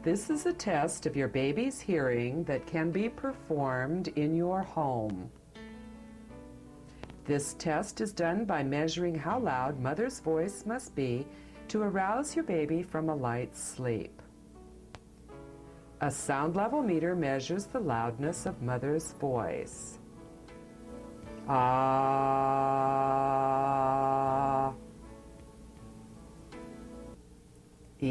This is a test of your baby's hearing that can be performed in your home. This test is done by measuring how loud mother's voice must be to arouse your baby from a light sleep. A sound level meter measures the loudness of mother's voice. Ah, E,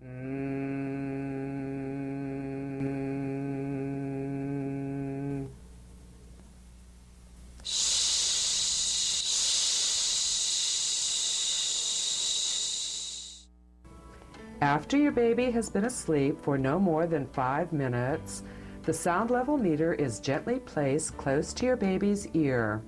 mm, After your baby has been asleep for no more than 5 minutes, the sound level meter is gently placed close to your baby's ear.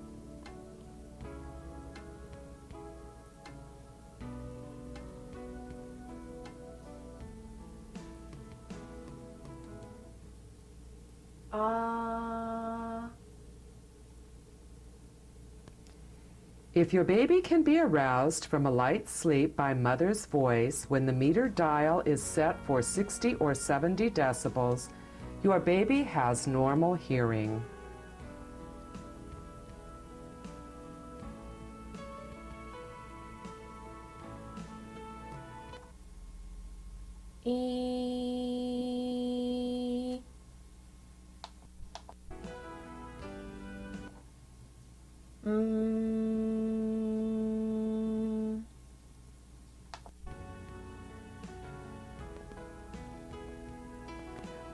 If your baby can be aroused from a light sleep by mother's voice when the meter dial is set for 60 or 70 decibels, your baby has normal hearing. E, mm.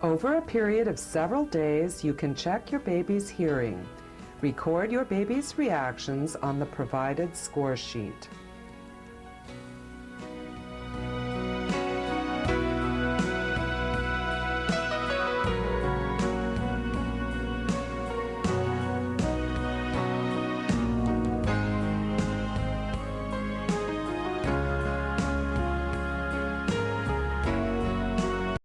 Over a period of several days, you can check your baby's hearing. Record your baby's reactions on the provided score sheet.